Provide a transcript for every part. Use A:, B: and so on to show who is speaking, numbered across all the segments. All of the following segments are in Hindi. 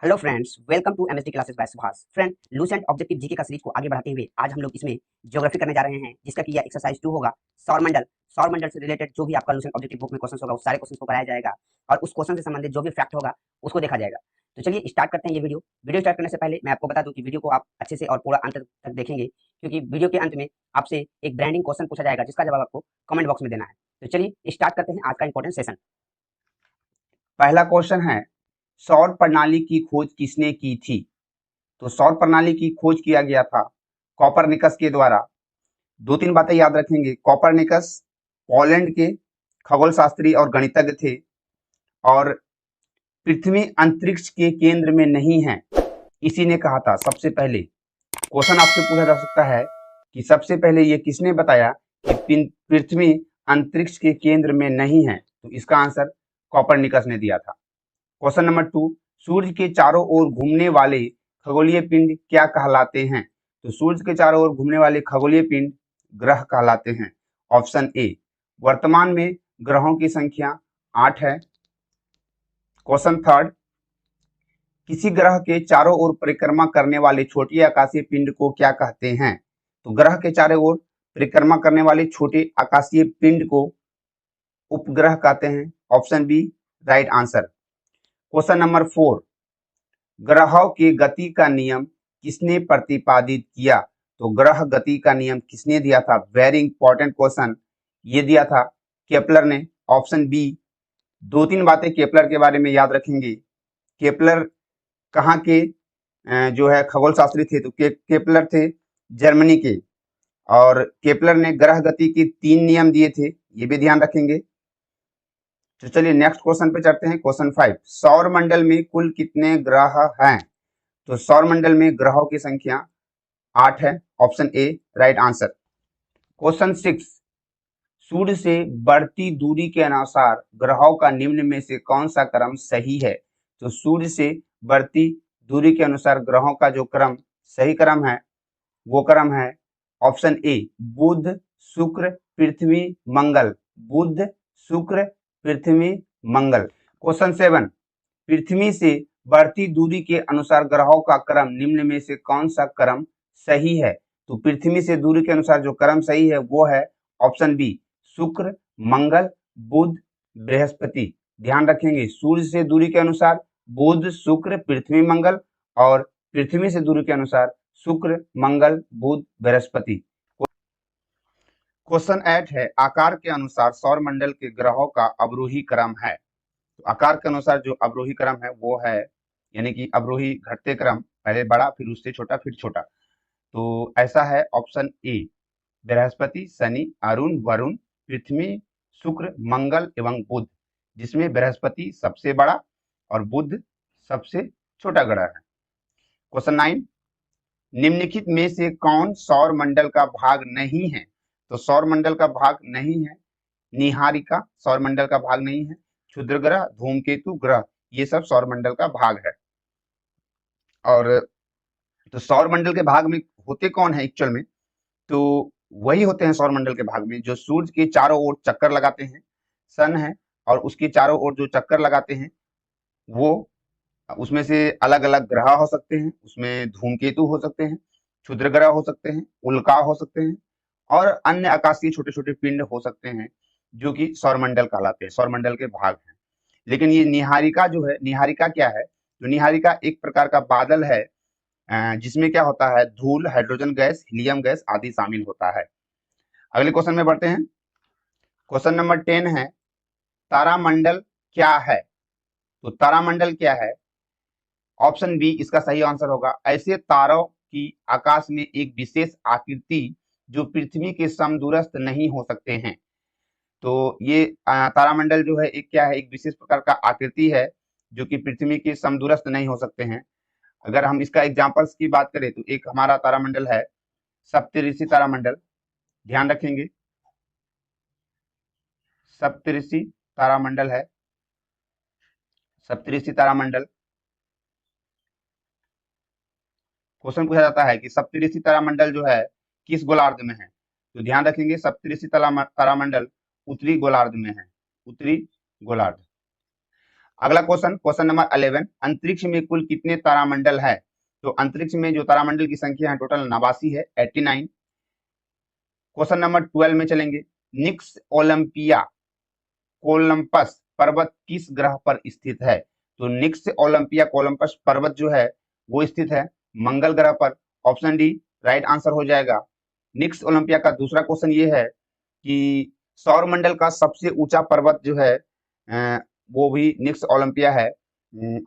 A: Hello friends, welcome to MSD classes by Subhash. Friend, Lucent objective GK का सीरीज को आगे बढ़ाते हुए आज हम लोग इसमें ज्योग्राफी करने जा रहे हैं, जिसका कि यह एक्सरसाइज 2 होगा। सौरमंडल से रिलेटेड जो भी आपका लूसेंट ऑब्जेक्टिव बुक में क्वेश्चन होगा, उस सारे क्वेश्चन को कराया जाएगा और उस क्वेश्चन से संबंधित जो भी फैक्ट होगा उसको देखा जाएगा। तो चलिए स्टार्ट करते हैं ये वीडियो स्टार्ट करने से पहले मैं आपको बता दूं कि वीडियो को आप अच्छे से और पूरा अंत तक देखेंगे, क्योंकि वीडियो के अंत में आपसे एक ब्रांडिंग क्वेश्चन पूछा जाएगा, जिसका जवाब आपको कमेंट बॉक्स में देना है। तो चलिए स्टार्ट करते हैं आज का इंपॉर्टेंट सेशन।
B: पहला क्वेश्चन है, सौर प्रणाली की खोज किसने की थी? तो सौर प्रणाली की खोज किया गया था कॉपरनिकस के द्वारा। दो तीन बातें याद रखेंगे। कॉपरनिकस पोलैंड के खगोल शास्त्री और गणितज्ञ थे और पृथ्वी अंतरिक्ष के केंद्र में नहीं है, इसी ने कहा था सबसे पहले। क्वेश्चन आपसे पूछा जा सकता है कि सबसे पहले ये किसने बताया कि पृथ्वी अंतरिक्ष के केंद्र में नहीं है? तो इसका आंसर कॉपरनिकस ने दिया था। क्वेश्चन नंबर 2, सूर्य के चारों ओर घूमने वाले खगोलीय पिंड क्या कहलाते हैं? तो सूर्य के चारों ओर घूमने वाले खगोलीय पिंड ग्रह कहलाते हैं। Option A. वर्तमान में ग्रहों की संख्या 8 है। क्वेश्चन थर्ड, किसी ग्रह के चारों ओर परिक्रमा करने वाले छोटे आकाशीय पिंड को क्या कहते हैं? तो ग्रह के चारों ओर परिक्रमा करने वाले छोटे आकाशीय पिंड को उपग्रह कहते हैं। Option B right answer. Question number 4, ग्रहों की गति का नियम किसने प्रतिपादित किया? तो ग्रह गति का नियम किसने दिया था? वेरी इंपॉर्टेंट क्वेश्चन, ये दिया था केपलर ने। Option B. दो तीन बातें केपलर के बारे में याद रखेंगे। केपलर कहाँ के जो है खगोल शास्त्री थे? तो केपलर थे जर्मनी के, और केपलर ने ग्रह गति के 3 नियम दिए थे, ये भी ध्यान रखेंगे। तो चलिए नेक्स्ट क्वेश्चन पे चलते हैं। क्वेश्चन 5, सौर मंडल में कुल कितने ग्रह हैं? तो सौर मंडल में ग्रहों की संख्या 8 है। Option A right answer. Question 6, सूर्य से बढ़ती दूरी के अनुसार ग्रहों का निम्न में से कौन सा क्रम सही है? तो सूर्य से बढ़ती दूरी के अनुसार ग्रहों का जो क्रम सही क्रम है, वो क्रम है option A, Budh Shukra Prithvi Mangal. Budh Shukra Prithvi Mangal. Question 7, पृथ्वी से बढ़ती दूरी के अनुसार ग्रहों का क्रम निम्न में से कौन सा क्रम सही है? तो पृथ्वी से दूरी के अनुसार जो क्रम सही है वो है ऑप्शन बी, शुक्र मंगल बुध बृहस्पति। ध्यान रखेंगे, सूर्य से दूरी के अनुसार बुध शुक्र पृथ्वी मंगल, और पृथ्वी से दूरी के अनुसार शुक्र मंगल बुध बृहस्पति। क्वेश्चन 8 है, आकार के अनुसार सौर मंडल के ग्रहों का अवरोही क्रम है। तो आकार के अनुसार जो अवरोही क्रम है वो है, यानी कि अवरोही घटते क्रम, पहले बड़ा फिर उससे छोटा फिर छोटा। तो ऐसा है ऑप्शन ए, बृहस्पति शनि अरुण वरुण पृथ्वी शुक्र मंगल एवं बुध, जिसमें बृहस्पति सबसे बड़ा और बुध सबसे छोटा ग्रह है। क्वेश्चन 9, निम्नलिखित में से कौन सौर मंडल का भाग नहीं है? तो सौर मंडल का भाग नहीं है निहारिका, सौर मंडल का भाग नहीं है क्षुद्र ग्रह धूमकेतु ग्रह, ये सब सौर मंडल का भाग है। और तो सौर मंडल के भाग में होते कौन है एक्चुअल में? तो वही होते हैं सौर मंडल के भाग में जो सूर्य के चारों ओर चक्कर लगाते हैं। सन है और उसके चारों ओर जो चक्कर लगाते हैं वो, उसमें से अलग अलग ग्रह हो सकते हैं, उसमें धूमकेतु हो सकते हैं, क्षुद्र ग्रह हो सकते हैं, उल्का हो सकते हैं, और अन्य आकाशीय छोटे छोटे पिंड हो सकते हैं, जो कि सौरमंडल कहलाते हैं, सौरमंडल के भाग हैं। लेकिन ये निहारिका जो है, निहारिका क्या है? तो निहारिका एक प्रकार का बादल है जिसमें क्या होता है, धूल हाइड्रोजन गैस हीलियम गैस आदि शामिल होता है। अगले क्वेश्चन में बढ़ते हैं। क्वेश्चन नंबर 10 है, तारामंडल क्या है? तो तारामंडल क्या है? ऑप्शन बी इसका सही आंसर होगा, ऐसे तारों की आकाश में एक विशेष आकृति जो पृथ्वी के समदूरस्थ नहीं हो सकते हैं। तो ये तारामंडल जो है एक क्या है, एक विशेष प्रकार का आकृति है जो कि पृथ्वी के समदूरस्थ नहीं हो सकते हैं। अगर हम इसका एग्जांपल्स की बात करें तो एक हमारा तारामंडल है सप्तऋषि तारामंडल। ध्यान रखेंगे, सप्तऋषि तारामंडल है, सप्तऋषि तारामंडल। क्वेश्चन पूछा जाता है कि सप्तऋषि तारामंडल जो है किस गोलार्ध में है? तो ध्यान रखेंगे, सप्तऋषि तारामंडल उत्तरी गोलार्ध में है, उत्तरी गोलार्ध। अगला क्वेश्चन, क्वेश्चन नंबर 11, अंतरिक्ष में कुल कितने तारामंडल है? तो अंतरिक्ष में जो तारामंडल की संख्या है टोटल 89 है, 89। क्वेश्चन नंबर 12 में चलेंगे, निक्स ओलंपिया कोलंपस पर्वत किस ग्रह पर स्थित है? तो निक्स ओलंपिया कोलंपस पर्वत जो है वो स्थित है मंगल ग्रह पर। ऑप्शन डी राइट आंसर हो जाएगा। निक्स ओलंपिया का दूसरा क्वेश्चन ये है कि सौरमंडल का सबसे ऊंचा पर्वत जो है वो भी निक्स ओलंपिया है,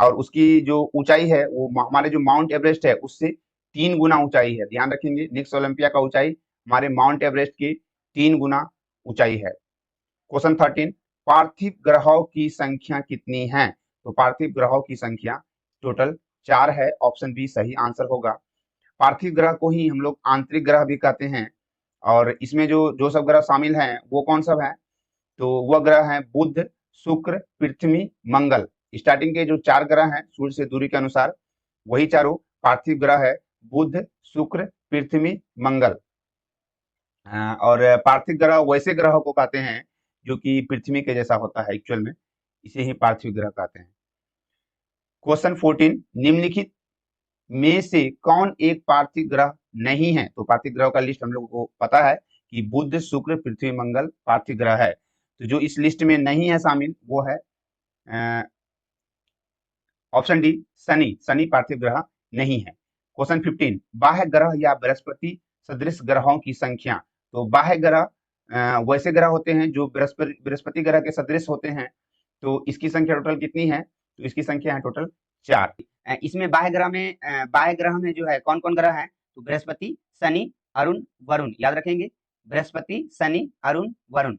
B: और उसकी जो ऊंचाई है वो हमारे जो माउंट एवरेस्ट है उससे 3 गुना ऊंचाई है। ध्यान रखेंगे, निक्स ओलंपिया का ऊंचाई हमारे माउंट एवरेस्ट की 3 गुना ऊंचाई है। क्वेश्चन 13, पार्थिव ग्रहों की संख्या कितनी है? तो पार्थिव ग्रहों की संख्या टोटल 4 है। ऑप्शन बी सही आंसर होगा। पार्थिव ग्रह को ही हम लोग आंतरिक ग्रह भी कहते हैं, और इसमें जो जो सब ग्रह शामिल हैं वो कौन सब है? तो वह ग्रह है बुध, शुक्र, पृथ्वी, मंगल। स्टार्टिंग के जो 4 ग्रह हैं सूर्य से दूरी के अनुसार वही चारों पार्थिव ग्रह है, बुध, शुक्र, पृथ्वी, मंगल। और पार्थिव ग्रह वैसे ग्रहों को कहते हैं जो कि पृथ्वी के जैसा होता है एक्चुअल में, इसे ही पार्थिव ग्रह कहते हैं। क्वेश्चन 14, निम्नलिखित में से कौन एक पार्थिव ग्रह नहीं है? तो पार्थिव ग्रह का लिस्ट हम लोगों को पता है कि बुध, शुक्र, पृथ्वी, मंगल पार्थिव ग्रह है। तो जो इस लिस्ट में नहीं है शामिल वो है ऑप्शन डी शनि। शनि पार्थिव ग्रह नहीं है। क्वेश्चन 15, बाह्य ग्रह या बृहस्पति सदृश ग्रहों की संख्या। तो बाह्य ग्रह वैसे ग्रह होते हैं जो बृहस्पति ग्रह के सदृश होते हैं। तो इसकी संख्या टोटल कितनी है? तो इसकी संख्या है टोटल 4।
A: इसमें बाह्य ग्रह में जो है कौन कौन ग्रह है? तो बृहस्पति, शनि, अरुण, वरुण। याद रखेंगे, बृहस्पति, शनि, अरुण, वरुण।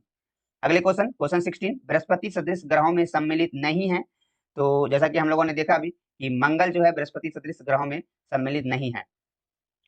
A: अगले क्वेश्चन, क्वेश्चन 16, बृहस्पति सदृश ग्रहों में सम्मिलित नहीं है। तो जैसा कि हम लोगों ने देखा अभी कि मंगल जो है बृहस्पति सदृश ग्रहों में सम्मिलित नहीं है।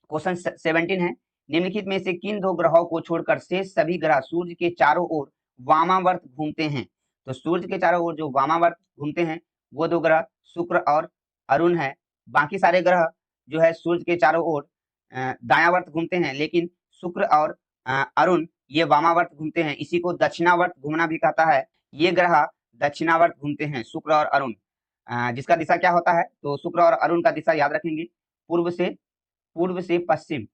A: क्वेश्चन 17 है, निम्नलिखित में से किन 2 ग्रहों को छोड़कर शेष सभी ग्रह सूर्य के चारों ओर वामावर्त घूमते हैं? तो सूर्य के चारों ओर जो वामावर्त घूमते हैं वो 2 ग्रह शुक्र और अरुण है। बाकी सारे ग्रह जो है सूर्य के चारों ओर दायावर्त घूमते हैं, लेकिन शुक्र और अरुण ये वामावर्त घूमते हैं। इसी को दक्षिणावर्त घूमना भी कहता है। ये ग्रह दक्षिणावर्त घूमते हैं, शुक्र और अरुण। जिसका दिशा क्या होता है? तो शुक्र और अरुण का दिशा याद रखेंगे, पूर्व से पश्चिम,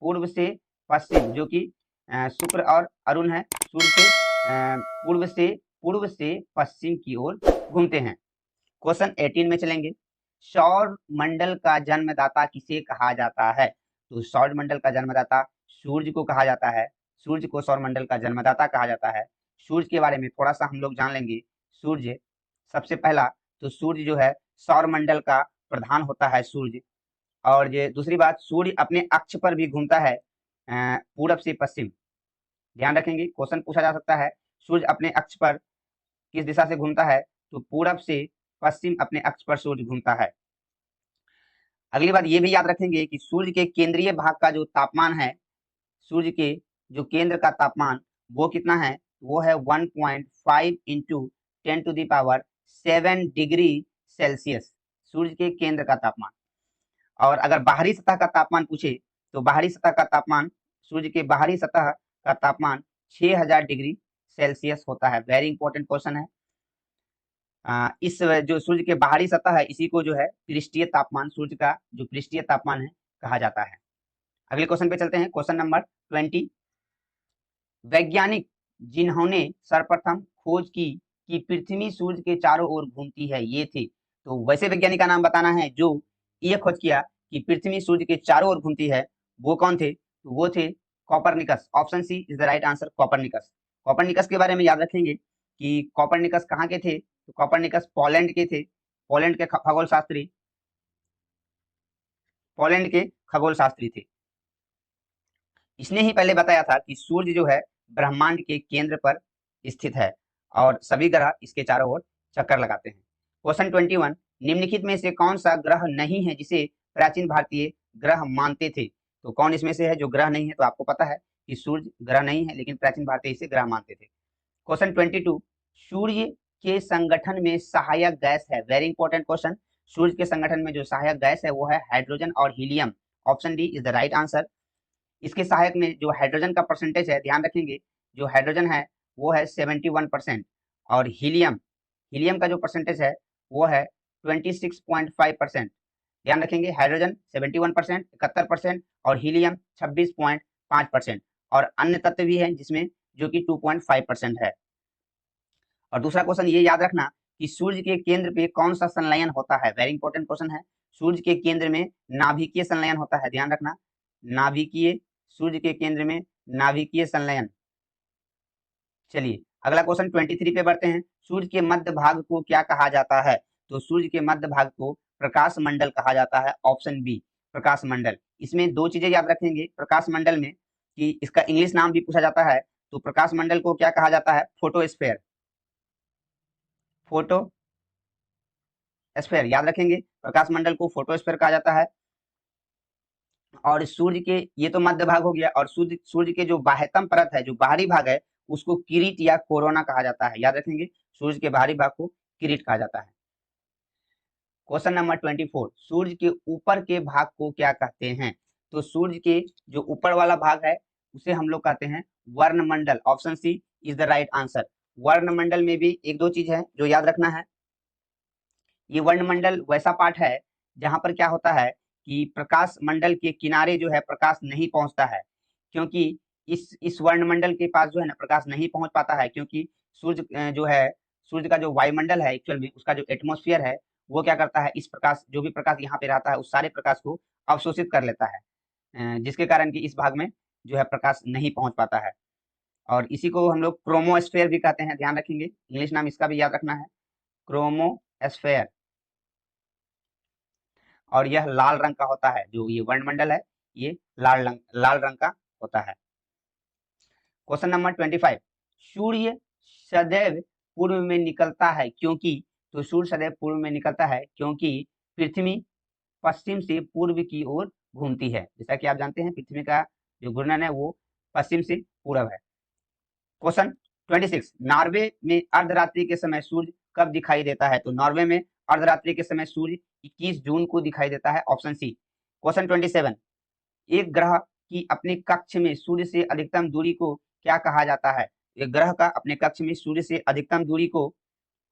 A: पूर्व से पश्चिम, जो कि शुक्र और अरुण है सूर्य से पूर्व से पश्चिम की ओर घूमते हैं। क्वेश्चन 18 में चलेंगे, सौर मंडल का जन्मदाता किसे कहा जाता है? तो सौर मंडल का जन्मदाता सूर्य को कहा जाता है। सूर्य को सौर मंडल का जन्मदाता कहा जाता है। सूर्य के बारे में थोड़ा सा हम लोग जान लेंगे। सूर्य सबसे पहला, तो सूर्य जो है सौर मंडल का प्रधान होता है सूर्य। और ये दूसरी बात, सूर्य अपने अक्ष पर भी घूमता है, पूरब से पश्चिम। ध्यान रखेंगे, क्वेश्चन पूछा जा सकता है सूर्य अपने अक्ष पर किस दिशा से घूमता है? तो पूरब से पश्चिम अपने अक्ष पर सूर्य घूमता है। अगली बात ये भी याद रखेंगे कि सूर्य के केंद्रीय भाग का जो तापमान है, सूर्य के जो केंद्र का तापमान वो कितना है? वो है 1.5 इंटू 10⁻7 डिग्री सेल्सियस, सूर्य के केंद्र का तापमान। और अगर बाहरी सतह का तापमान पूछे तो बाहरी सतह का तापमान, सूर्य के बाहरी सतह का तापमान 6000 डिग्री सेल्सियस होता है। वेरी इंपॉर्टेंट क्वेश्चन है। इस जो सूर्य के बाहरी सतह है इसी को जो है पृष्ठीय तापमान, सूर्य का जो पृष्ठीय तापमान है कहा जाता है। अगले क्वेश्चन पे चलते हैं, क्वेश्चन नंबर 20, वैज्ञानिक जिन्होंने सर्वप्रथम खोज की कि पृथ्वी सूर्य के चारों ओर घूमती है ये थे। तो वैसे वैज्ञानिक का नाम बताना है जो ये खोज किया कि पृथ्वी सूर्य के चारों ओर घूमती है, वो कौन थे? तो वो थे Copernicus. Option C is the right answer, Copernicus. Copernicus के बारे में याद रखेंगे कि कॉपरनिकस कहाँ के थे? तो कॉपरनिकस पोलैंड के थे। पोलैंड के खगोल शास्त्री थे। इसने ही पहले बताया था कि सूर्य जो है ब्रह्मांड के केंद्र पर स्थित है और सभी ग्रह इसके चारों ओर चक्कर लगाते हैं। क्वेश्चन 21, निम्नलिखित में से कौन सा ग्रह नहीं है जिसे प्राचीन भारतीय ग्रह मानते थे? तो कौन इसमें से है जो ग्रह नहीं है? तो आपको पता है कि सूर्य ग्रह नहीं है, लेकिन प्राचीन भारतीय इसे ग्रह मानते थे। क्वेश्चन 22, सूर्य के संगठन में सहायक गैस है। Very important question. सूर्य के संगठन में जो सहायक गैस है वो है हाइड्रोजन और helium. Option D is the right answer. इसके सहायक में जो हाइड्रोजन का परसेंटेज है, ध्यान रखेंगे, जो हाइड्रोजन है वो है 71% और हीलियम का जो परसेंटेज है
B: वो है 26.5%। ध्यान रखेंगे, हाइड्रोजन 71%, 71% और हीलियम 26.5% और अन्य तत्व भी हैं जिसमें जो कि 2.5% है। और दूसरा क्वेश्चन ये याद रखना कि सूर्य के केंद्र पे कौन सा संलयन होता है, वेरी इंपॉर्टेंट क्वेश्चन है। सूर्य के केंद्र में नाभिकीय संलयन होता है, ध्यान रखना, नाभिकीय, सूर्य के केंद्र में नाभिकीय संलयन। चलिए अगला क्वेश्चन 23 पे बढ़ते हैं। सूर्य के मध्य भाग को क्या कहा जाता है? तो सूर्य के मध्य भाग को प्रकाश मंडल कहा जाता है, ऑप्शन बी प्रकाश मंडल। इसमें दो चीजें याद रखेंगे प्रकाश मंडल में कि इसका इंग्लिश नाम भी पूछा जाता है। तो प्रकाश मंडल को क्या कहा जाता है? फोटोस्फेयर, फोटोस्फेयर याद रखेंगे, प्रकाश मंडल को फोटोस्फेयर कहा जाता है। और सूर्य के, ये तो मध्य भाग हो गया, और सूर्य के जो बाह्यतम परत है, जो बाहरी भाग है, उसको किरीट या कोरोना कहा जाता है, याद रखेंगे, सूर्य के बाहरी भाग को किरीट कहा जाता है। क्वेश्चन नंबर 24, सूर्य के ऊपर के भाग को क्या कहते हैं? तो सूर्य के जो ऊपर वाला भाग है उसे हम लोग कहते हैं वर्णमंडल, option C is the right answer. वर्णमंडल में भी एक दो चीज है जो याद रखना है। ये वर्णमंडल वैसा पार्ट है जहां पर क्या होता है कि प्रकाश मंडल के किनारे जो है प्रकाश नहीं पहुंचता है, क्योंकि इस वर्णमंडल के पास जो है ना प्रकाश नहीं पहुंच पाता है, क्योंकि सूर्य जो है, सूर्य का जो वायुमंडल है एक्चुअल में, उसका जो एटमॉस्फेयर है वो क्या करता है, इस प्रकाश, जो भी प्रकाश यहाँ पे रहता है उस सारे प्रकाश को अवशोषित कर लेता है, जिसके कारण कि इस भाग में जो है प्रकाश नहीं पहुंच पाता है। और इसी को हम लोग क्रोमोस्फेयर भी कहते हैं, ध्यान रखेंगे, इंग्लिश नाम इसका भी याद रखना है, क्रोमोस्फेयर। और यह लाल रंग का होता है, जो ये वर्णमंडल है ये लाल रंग का होता है। क्वेश्चन नंबर 25, सूर्य सदैव पूर्व में निकलता है क्योंकि? तो सूर्य सदैव पूर्व में निकलता है क्योंकि पृथ्वी पश्चिम से पूर्व की ओर घूमती है। जैसा कि आप जानते हैं पृथ्वी का जो घूर्णन है वो पश्चिम से पूर्व है। क्वेश्चन 26, नॉर्वे में अर्धरात्रि के समय सूर्य कब दिखाई देता है? तो नॉर्वे में अर्धरात्रि के समय सूर्य 21 जून को दिखाई देता है, ऑप्शन सी। क्वेश्चन 27, एक ग्रह की अपने कक्ष में सूर्य से अधिकतम दूरी को क्या कहा जाता है? एक ग्रह का अपने कक्ष में सूर्य से अधिकतम दूरी को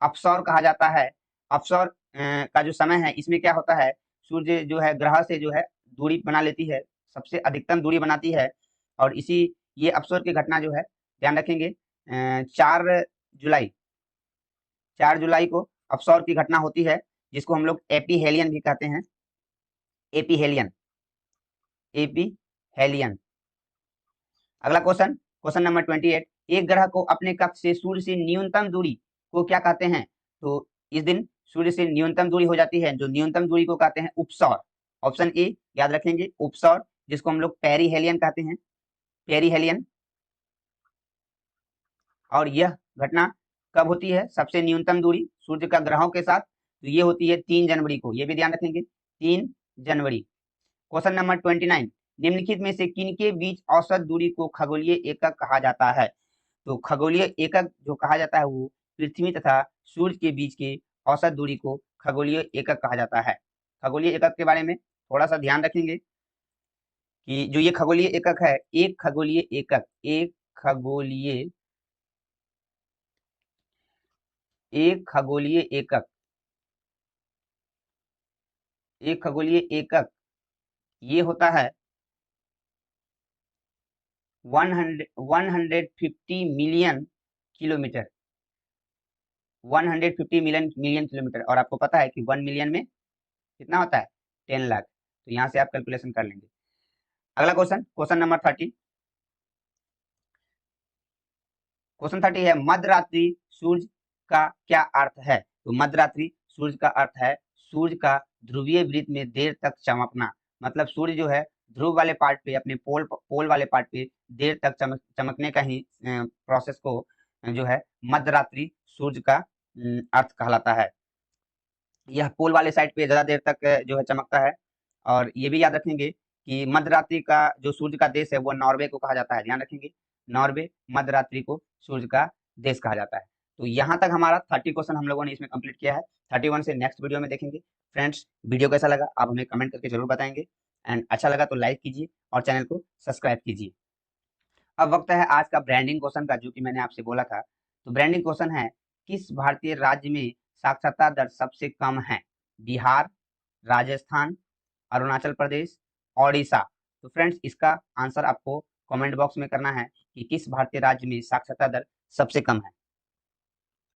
B: अपसौर कहा जाता है। अपसौर का जो समय है इसमें क्या होता है, सूर्य जो है ग्रह से जो है दूरी बना लेती है, सबसे अधिकतम दूरी बनाती है, और इसी ये अपसौर की घटना जो है, ध्यान रखेंगे, 4 जुलाई को अपसौर की घटना होती है, जिसको हम लोग एपीहेलियन भी कहते हैं, एपीहेलियन। अगला क्वेश्चन, क्वेश्चन नंबर 28, एक ग्रह को अपने कक्ष से सूर्य से न्यूनतम दूरी को क्या कहते हैं? तो इस दिन सूर्य से न्यूनतम दूरी हो जाती है, जो न्यूनतम दूरी को कहते हैं उपसौर, ऑप्शन ए याद रखेंगे, उपसौर, जिसको हम लोग पेरीहेलियन कहते हैं, पेरीहेलियन। और यह घटना कब होती है, सबसे न्यूनतम दूरी सूर्य का ग्रहों के साथ? तो ये होती है 3 जनवरी को, ये भी ध्यान रखेंगे, 3 जनवरी। क्वेश्चन नंबर 29, निम्नलिखित में से किनके बीच औसत दूरी को खगोलीय एकक कहा जाता है? तो खगोलीय एकक जो कहा जाता है वो पृथ्वी तथा सूर्य के बीच के औसत दूरी को खगोलीय एकक कहा जाता है। खगोलीय एकक के बारे में थोड़ा सा ध्यान रखेंगे कि जो ये खगोलीय एकक है, एक खगोलीय एकक, एक खगोलीय एकक ये होता है 150 मिलियन किलोमीटर, 150 मिलियन किलोमीटर। और आपको पता है कि 1 मिलियन में कितना होता है, 10 लाख। तो यहाँ से आप कैलकुलेशन कर लेंगे। अगला क्वेश्चन, क्वेश्चन नंबर 30, क्वेश्चन 30 है, मध्यरात्रि सूर्य का क्या अर्थ है? तो मध्यरात्रि सूर्य का अर्थ है सूर्य का ध्रुवीय वृत्त में देर तक चमकना, मतलब सूर्य जो है ध्रुव वाले पार्ट पे, अपने पोल वाले पार्ट पे देर तक चमकने का ही प्रोसेस को जो है मध्यरात्रि सूर्य का अर्थ कहलाता है। यह पोल वाले साइड पे ज्यादा देर तक जो है चमकता है। और ये भी याद रखेंगे कि मध्यरात्रि का जो सूर्य का देश है वो नॉर्वे को कहा जाता है, ध्यान रखेंगे, नॉर्वे मध्यरात्रि को सूर्य का देश कहा जाता है। तो यहाँ तक हमारा 30 क्वेश्चन हम लोगों ने इसमें कंप्लीट किया है। 31 से नेक्स्ट वीडियो में देखेंगे। फ्रेंड्स, वीडियो कैसा लगा आप हमें कमेंट करके जरूर बताएंगे, एंड अच्छा लगा तो लाइक कीजिए और चैनल को सब्सक्राइब कीजिए। अब वक्त है आज का ब्रांडिंग क्वेश्चन का, जो कि मैंने आपसे बोला था। तो ब्रांडिंग क्वेश्चन है, किस भारतीय राज्य में साक्षरता दर सबसे कम है? बिहार, राजस्थान, अरुणाचल प्रदेश, ओडिशा। तो फ्रेंड्स इसका आंसर आपको कमेंट बॉक्स में करना है कि किस भारतीय राज्य में साक्षरता दर सबसे कम है।